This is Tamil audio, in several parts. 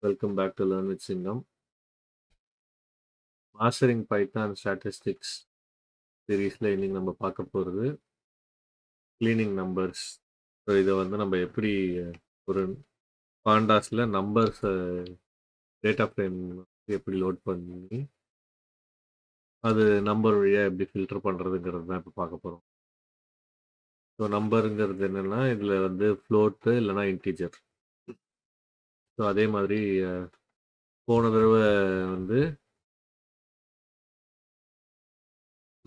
Welcome back to Learn-with-Singam. Mastering Python Statistics சீரீஸில் இன்னைக்கு நம்ம பார்க்க போகிறது க்ளீனிங் நம்பர்ஸ். ஸோ இதை வந்து நம்ம எப்படி ஒரு பாண்டாஸில் நம்பர்ஸை டேட்டா ஃப்ரேம் எப்படி லோட் பண்ணி அது நம்பர் வழியாக எப்படி ஃபில்டர் பண்ணுறதுங்கிறது தான் இப்போ பார்க்க போகிறோம். ஸோ நம்பருங்கிறது என்னென்னா இதில் வந்து ஃப்ளோட்டு இல்லைனா இன்டீஜர். ஸோ அதே மாதிரி போன தடவை வந்து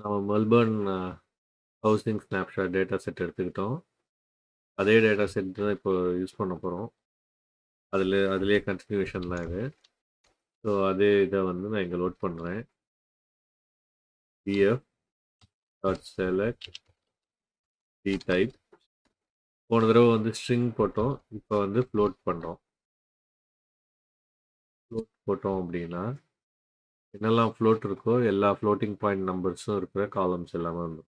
நம்ம Melbourne housing snapshot data set எடுத்துக்கிட்டோம். அதே டேட்டா செட் தான் இப்போ யூஸ் பண்ண போகிறோம். அதுலேயே கண்டினியூஷன் தான் இது. ஸோ அதே இதை வந்து நான் இங்கே லோட் பண்ணுறேன். df.select dtype. போன தடவை வந்து ஸ்ட்ரிங் போட்டோம், இப்போ வந்து ஃப்ளோட் பண்ணுறோம். ஃப்ளோட் போட்டோம் அப்படின்னா என்னெல்லாம் ஃப்ளோட் இருக்கோ எல்லா ஃப்ளோட்டிங் பாயிண்ட் நம்பர்ஸும் இருக்கிற காலம்ஸ் எல்லாமே வந்துடும்.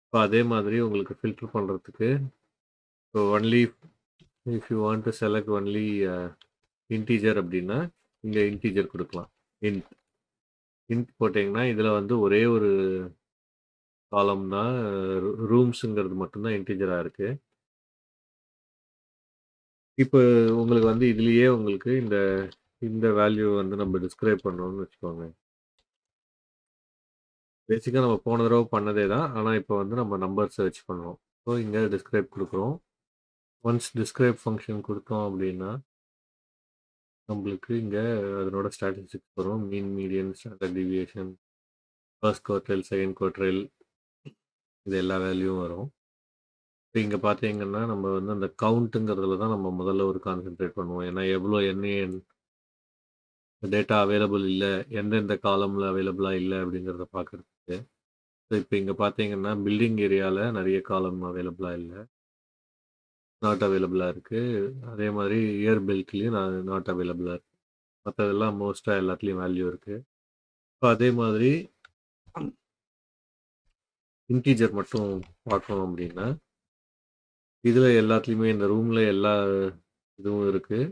இப்போ அதே மாதிரி உங்களுக்கு ஃபில்டர் பண்ணுறதுக்கு இப்போ only if you want to select only integer அப்படின்னா இங்கே இன்டீஜர் கொடுக்கலாம். இன்ட் போட்டிங்கன்னா இதில் வந்து ஒரே ஒரு காலம் தான் ரூம்ஸுங்கிறது மட்டும்தான் இன்டீஜராக இருக்குது. இப்போ உங்களுக்கு வந்து இதுலேயே உங்களுக்கு இந்த வேல்யூ வந்து நம்ம டிஸ்கிரைப் பண்ணோம்னு வச்சுக்கோங்க. பேசிக்காக நம்ம போன தடவை பண்ணதே தான், ஆனால் இப்போ வந்து நம்ம நம்பர் சர்ச் பண்ணுறோம். ஸோ இங்கே டிஸ்கிரைப் கொடுக்குறோம். ஒன்ஸ் டிஸ்கிரைப் ஃபங்க்ஷன் கொடுத்தோம் அப்படின்னா நம்மளுக்கு இங்கே அதனோட ஸ்டாட்டிஸ்டிக்ஸ் வரும். Mean, median, standard deviation, first quartile, second quartile, இது எல்லா வேல்யூவும் வரும். இப்போ இங்கே பார்த்தீங்கன்னா நம்ம வந்து அந்த கவுண்ட்டுங்கிறதுல தான் நம்ம முதல்ல ஒரு கான்சென்ட்ரேட் பண்ணுவோம். ஏன்னா எவ்வளோ என்ஏஎன் டேட்டா அவைலபிள் இல்லை, எந்தெந்த காலமில் அவைலபிளாக இல்லை அப்படிங்கிறத பார்க்குறதுக்கு. ஸோ இப்போ இங்கே பார்த்தீங்கன்னா பில்டிங் ஏரியாவில் நிறைய காலம் அவைலபிளாக இல்லை, நாட் அவைலபிளாக இருக்குது. அதே மாதிரி இயர் பெல்ட்லேயும் நாட் அவைலபிளாக இருக்குது. மற்றதெல்லாம் மோஸ்ட்டாக எல்லாத்துலேயும் வேல்யூ இருக்குது. ஸோ அதே மாதிரி இன்டீஜர் மட்டும் பார்க்கணும் அப்படின்னா இதில் எல்லாத்துலேயுமே இந்த ரூமில் எல்லா இதுவும் இருக்குது.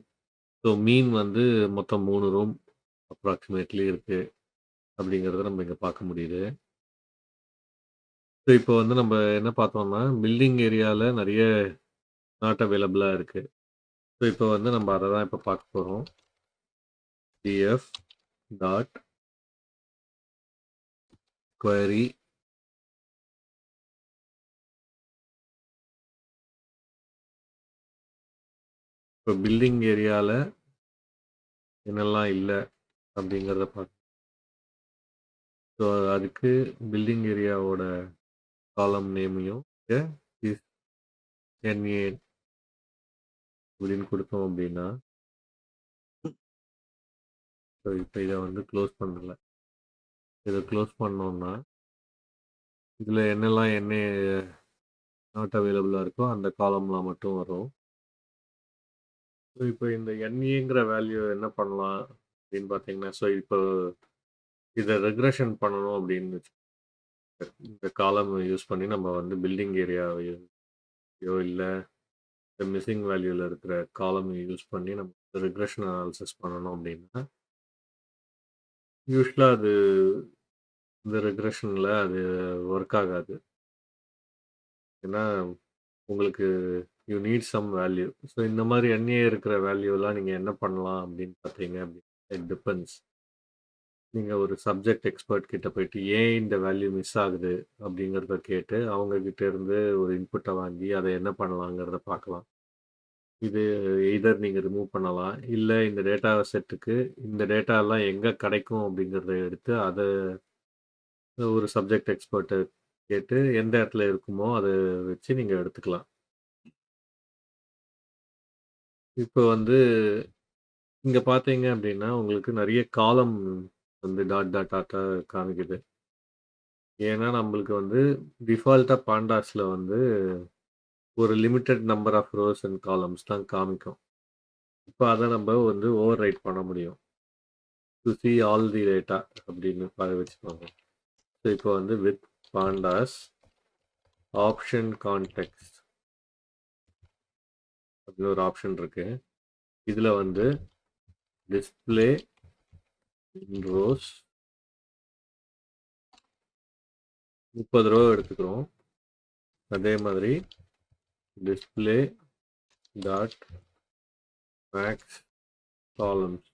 ஸோ மீன் வந்து மொத்தம் 3 ரூம் அப்ராக்சிமேட்லி இருக்குது அப்படிங்கிறத நம்ம இங்கே பார்க்க முடியுது. ஸோ இப்போ வந்து நம்ம என்ன பார்த்தோம்னா பில்டிங் ஏரியாவில் நிறைய நாட் அவைலபிளாக இருக்குது. ஸோ இப்போ வந்து நம்ம அதை தான் இப்போ பார்க்க போகிறோம். df டாட் query இப்போ பில்டிங் ஏரியாவில் என்னெல்லாம் இல்லை அப்படிங்கிறத பார்க்க. ஸோ அதுக்கு பில்டிங் ஏரியாவோட காலம் நேமையும் NA அப்படின்னு கொடுத்தோம் அப்படின்னா ஸோ இப்போ இதை வந்து க்ளோஸ் பண்ணல. இதை க்ளோஸ் பண்ணோம்னா இதில் என்னெல்லாம் நாட் அவைலபிளாக இருக்கோ அந்த காலம்லாம் மட்டும் வரும். ஸோ இப்போ இந்த NAங்கிற வேல்யூ என்ன பண்ணலாம் அப்படின்னு பார்த்தீங்கன்னா, ஸோ இப்போ இதை ரெக்ரெஷன் பண்ணணும் அப்படின்னு இந்த காலம் யூஸ் பண்ணி நம்ம வந்து பில்டிங் ஏரியாவையோ இல்லை இந்த மிஸ்ஸிங் வேல்யூவில் இருக்கிற காலம் யூஸ் பண்ணி நம்ம ரெக்ரெஷன் அனாலிசிஸ் பண்ணணும் அப்படின்னா யூஸ்வலாக அது இந்த ரெக்ரெஷனில் அது ஒர்க் ஆகாது. ஏன்னா உங்களுக்கு you need some value. So இந்த மாதிரி NA இருக்கிற வேல்யூலாம் நீங்கள் என்ன பண்ணலாம் அப்படின்னு பார்த்தீங்க அப்படின்னா இட் டிபெண்ட்ஸ். நீங்கள் ஒரு சப்ஜெக்ட் எக்ஸ்பர்ட் கிட்ட போயிட்டு ஏன் இந்த வேல்யூ மிஸ் ஆகுது அப்படிங்கிறத கேட்டு அவங்கக்கிட்ட இருந்து ஒரு இன்புட்டை வாங்கி அதை என்ன பண்ணலாங்கிறத பார்க்கலாம். இது எய்தர் நீங்கள் ரிமூவ் பண்ணலாம், இல்லை இந்த டேட்டா செட்டுக்கு இந்த டேட்டாலாம் எங்கே கிடைக்கும் அப்படிங்கிறத எடுத்து அதை ஒரு சப்ஜெக்ட் எக்ஸ்பர்ட்டை கேட்டு எந்த இடத்துல இருக்குமோ அதை வச்சு நீங்கள் எடுத்துக்கலாம். இப்போ வந்து இங்கே பார்த்தீங்க அப்படின்னா உங்களுக்கு நிறைய காலம் வந்து டாட் டாட் டாட்டாக காமிக்குது. ஏன்னா நம்மளுக்கு வந்து டிஃபால்ட்டாக பாண்டாஸில் வந்து ஒரு limited number of rows and columns தான் காமிக்கும். இப்போ அதை நம்ம வந்து ஓவர் ரைட் பண்ண முடியும். To C all the data அப்படின்னு வச்சுக்கோங்க. ஸோ இப்போ வந்து வித் பாண்டாஸ் ஆப்ஷன் கான்டெக்ஸ்ட் அப்படின்னு ஒரு ஆப்ஷன் இருக்குது. இதில் வந்து டிஸ்பிளே இன் ரோஸ் 30 ரோ எடுத்துக்கிறோம். அதே மாதிரி டிஸ்பிளே டாட் மேக்ஸ் காலம்ஸ்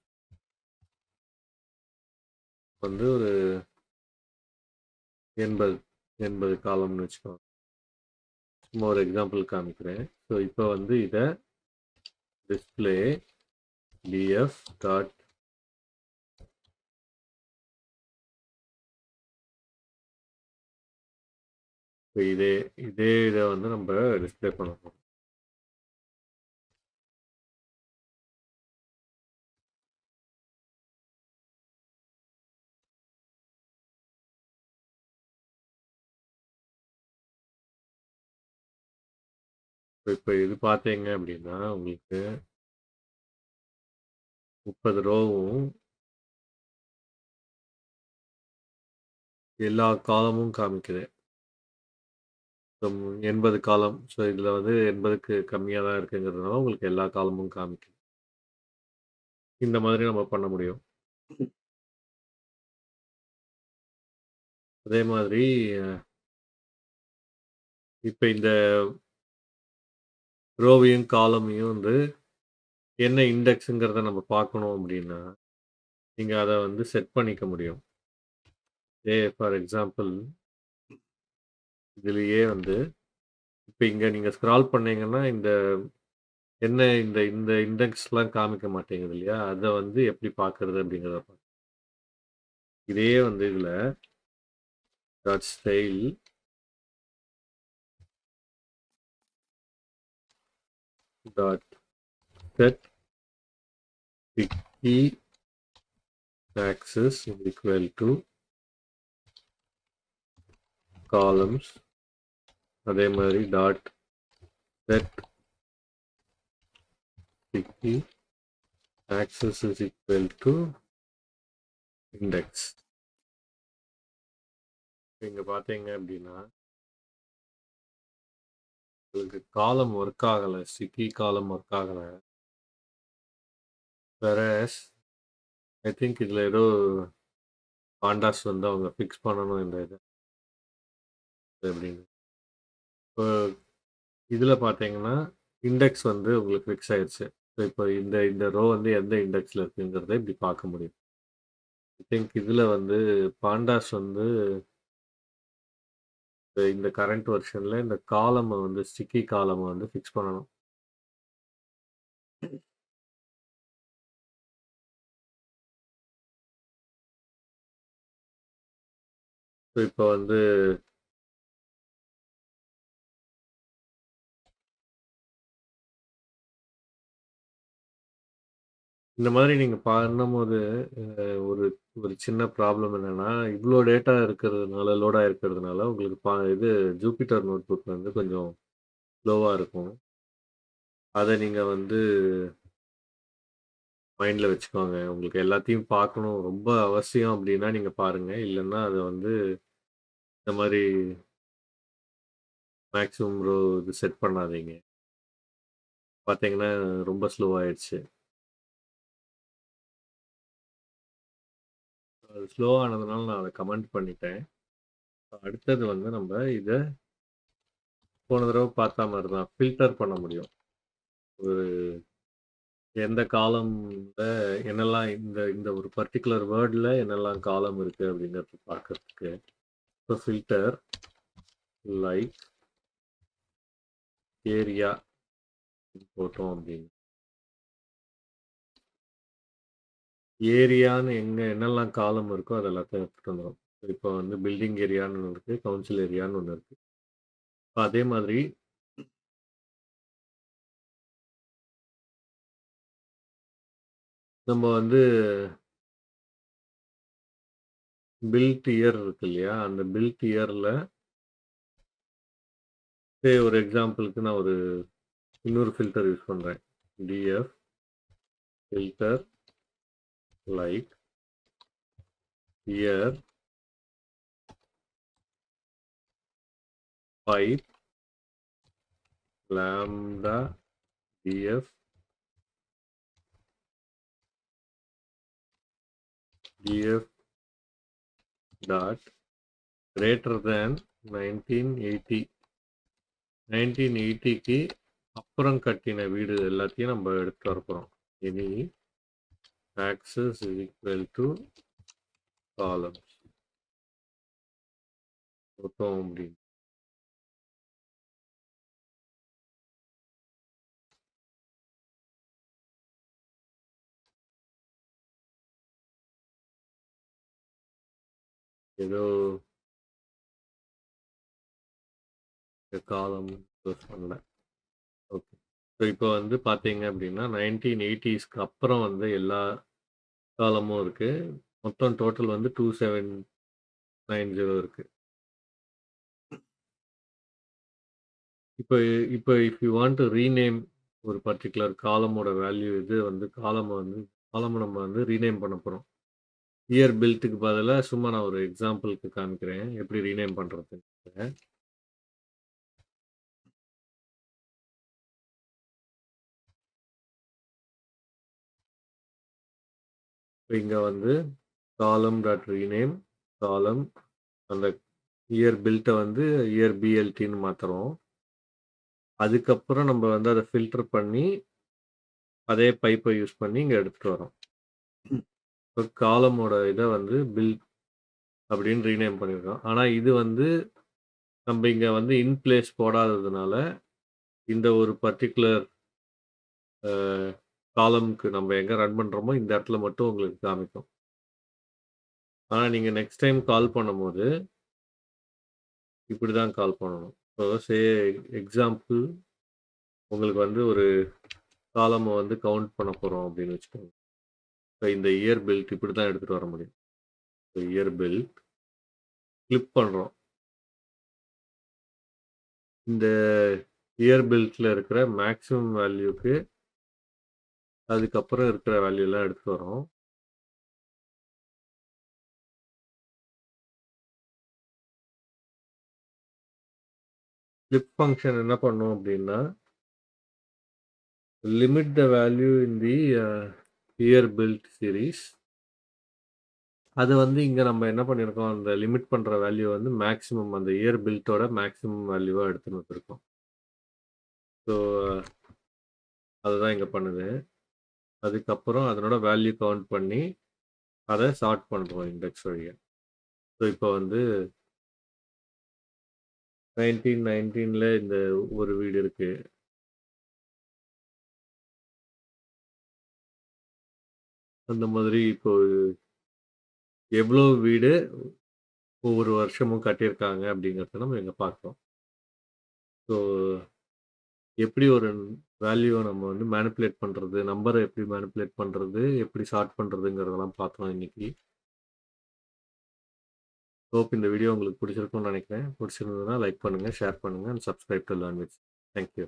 வந்து ஒரு 80 காலம்னு வச்சுக்கோங்க. சும்மா ஒரு எக்ஸாம்பிள் காமிக்கிறேன். ஸோ இப்போ வந்து இதை டிஸ்பிளே df டாட் இதே இதை வந்து நம்ம டிஸ்பிளே பண்ணணும். இப்போ இது பார்த்தீங்க அப்படின்னா உங்களுக்கு 30 ரோவும் எல்லா காலமும் காமிக்குது. 80 காலம். ஸோ இதில் வந்து 80க்கு கம்மியாக தான் இருக்குங்கிறதுனால உங்களுக்கு எல்லா காலமும் காமிக்குது. இந்த மாதிரி நம்ம பண்ண முடியும். அதே மாதிரி இப்போ இந்த ரோவையும் காலமையும் வந்து என்ன இண்டெக்ஸுங்கிறத நம்ம பார்க்கணும் அப்படின்னா நீங்கள் அதை வந்து செட் பண்ணிக்க முடியும். ஃபார் எக்ஸாம்பிள் இதுலேயே வந்து இப்போ இங்கே நீங்கள் ஸ்க்ரால் பண்ணீங்கன்னா இந்த என்ன இந்த இந்த இண்டெக்ஸ்லாம் காமிக்க மாட்டேங்குது இல்லையா? அதை வந்து எப்படி பார்க்கறது அப்படிங்கிறத இதே வந்து இதில் dot style dot set key axis is equal to columns. அதே மாதிரி dot set key axis is equal to index. இங்க பார்த்தீங்க அப்படின்னா உங்களுக்கு காலம் ஒர்க் ஆகலை, ஸ்டிக்கி காலம் ஒர்க் ஆகலை. வேறஸ் ஐ திங்க் இதில் ஏதோ பாண்டாஸ் வந்து அவங்க ஃபிக்ஸ் பண்ணணும் இந்த இது அப்படின்னு. இப்போ இதில் பார்த்தீங்கன்னா இண்டெக்ஸ் வந்து உங்களுக்கு ஃபிக்ஸ் ஆயிடுச்சு. ஸோ இப்போ இந்த இந்த ரோ வந்து எந்த இண்டெக்ஸில் இருக்குங்கிறத இப்படி பார்க்க முடியும். ஐ திங்க் இதில் வந்து பாண்டாஸ் வந்து இந்த கரண்ட் வெர்ஷனில் இந்த காலமை வந்து ஸ்டிக்கி காலமை வந்து ஃபிக்ஸ் பண்ணணும். ஸோ இப்போ வந்து இந்த மாதிரி நீங்கள் பண்ணும்போது ஒரு ஒரு சின்ன ப்ராப்ளம் என்னென்னா இவ்வளோ டேட்டா இருக்கிறதுனால லோடாக இருக்கிறதுனால உங்களுக்கு இது ஜூபிட்டர் நோட் புக் வந்து கொஞ்சம் ஸ்லோவாக இருக்கும். அதை நீங்கள் வந்து மைண்டில் வச்சுக்கோங்க. உங்களுக்கு எல்லாத்தையும் பார்க்கணும் ரொம்ப அவசியம் அப்படின்னா நீங்கள் பாருங்கள். இல்லைன்னா அதை வந்து இந்த மாதிரி மேக்ஸிமம் ரோ இது செட் பண்ணாதீங்க. பார்த்தீங்கன்னா ரொம்ப ஸ்லோவாகிடுச்சு. அது ஸ்லோ ஆனதுனால நான் அதை கமெண்ட் பண்ணிட்டேன். அடுத்தது வந்து நம்ம இதை போன தடவை பார்த்தா மாதிரி தான் ஃபில்டர் பண்ண முடியும். ஒரு எந்த காலம்ல என்னெல்லாம் இந்த இந்த ஒரு பர்டிகுலர் வேர்டில் என்னெல்லாம் காலம் இருக்குது அப்படிங்கிறது பார்க்கறதுக்கு இப்போ ஃபில்டர் லைக் ஏரியா போட்டோம் அப்படின்னு ஏரியான்னு எங்கே என்னெல்லாம் காலம் இருக்கோ அது எல்லாத்தையும் எடுத்துகிட்டு வந்துடும். இப்போ வந்து பில்டிங் ஏரியான்னு ஒன்று இருக்குது, கவுன்சில் ஏரியான்னு ஒன்று இருக்குது. அதே மாதிரி நம்ம வந்து பில்ட் இயர் இருக்கு இல்லையா? அந்த பில்ட் இயரில் ஒரு எக்ஸாம்பிளுக்கு நான் ஒரு இன்னொரு ஃபில்டர் யூஸ் பண்ணுறேன். Df filter like year pipe lambda df df dot greater than 1980. 1980க்கு அப்புறம் கட்டின வீடு எல்லாத்தையும் நம்ம எடுத்து வரப்போகிறோம். Any access is equal to columns. மொத்தம் அப்படின்னு ஏதோ காலம் யூஸ் பண்ணல. ஓகே. ஸோ இப்போ வந்து பார்த்தீங்க அப்படின்னா 1980ஸ்க்கு அப்புறம் வந்து எல்லா காலமும் இருக்குது. மொத்தம் டோட்டல் வந்து 2790 இருக்குது. இப்போ இப்போ if you want to rename ஒரு பர்டிகுலர் காலமோட வேல்யூ இது வந்து காலம் நம்ம வந்து ரீநேம் பண்ண போகிறோம். இயர் பில்ட்டுக்கு பதிலாக சும்மா நான் ஒரு எக்ஸாம்பிளுக்கு காமிக்கிறேன் எப்படி ரீநேம் பண்ணுறதுன்னு. இப்போ இங்கே வந்து காலம் டாட் ரீநேம் காலம் அந்த இயர் பில்ட்டை வந்து இயர் பிஎல்டின்னு மாற்றுறோம். அதுக்கப்புறம் நம்ம வந்து அதை ஃபில்டர் பண்ணி அதே பைப்பை யூஸ் பண்ணி இங்கே எடுத்துகிட்டு வரோம். இப்போ காலமோட இதை வந்து பில் அப்படின்னு ரீநேம் பண்ணியிருக்கோம். ஆனால் இது வந்து நம்ம இங்கே வந்து இன்பிளேஸ் போடாததுனால இந்த ஒரு பர்டிகுலர் காலம்க்கு நம்ம எங்கே ரன் பண்ணுறோமோ இந்த இடத்துல மட்டும் உங்களுக்கு காமிக்கும். ஆனால் நீங்கள் நெக்ஸ்ட் டைம் கால் பண்ணும்போது இப்படி தான் கால் பண்ணணும். இப்போ எக்ஸாம்பிள் உங்களுக்கு வந்து ஒரு காலமை வந்து கவுண்ட் பண்ண போகிறோம் அப்படின்னு வச்சுக்கோங்க. இப்போ இந்த இயர் பில்ட் இப்படி தான் எடுத்துகிட்டு வர முடியும். இப்போ இயர் பில்ட் கிளிக் பண்ணுறோம். இந்த இயர் பில்ட்டில் இருக்கிற மேக்ஸிமம் வேல்யூக்கு அதுக்கப்புறம் இருக்கிற வேல்யூலாம் எடுத்துகிட்டு வரோம். ஃபிளிப் ஃபங்க்ஷன் என்ன பண்ணும் அப்படின்னா limit the value in the year built series. அது வந்து இங்கே நம்ம என்ன பண்ணியிருக்கோம், அந்த லிமிட் பண்ணுற வேல்யூ வந்து மேக்ஸிமம் அந்த இயர் பில்ட்டோட மேக்ஸிமம் வேல்யூவாக எடுத்துன்னு வந்துருக்கோம். ஸோ அதுதான் இங்கே பண்ணுது. அதுக்கப்புறம் அதனோட வேல்யூ கவுண்ட் பண்ணி அதை சார்ட் பண்ணுறோம் இண்டெக்ஸ் வழியாக. ஸோ இப்போ வந்து 1919ல் இந்த ஒரு வீடு இருக்குது. அந்த மாதிரி இப்போ எவ்வளோ வீடு ஒவ்வொரு வருஷமும் கட்டியிருக்காங்க அப்படிங்கிறத நம்ம இங்கே பார்க்குறோம். ஸோ எப்படி ஒரு வேல்யூவை நம்ம வந்து மேனிப்புலேட் பண்ணுறது, நம்பரை எப்படி மேனிப்புலேட் பண்ணுறது, எப்படி சார்ட் பண்ணுறதுங்கிறதெல்லாம் பார்த்தோம் இன்னைக்கு. ஹோப் இந்த வீடியோ உங்களுக்கு பிடிச்சிருக்கும்னு நினைக்கிறேன். பிடிச்சிருந்ததுன்னா லைக் பண்ணுங்கள், ஷேர் பண்ணுங்கள் and subscribe to learn with. Thank you.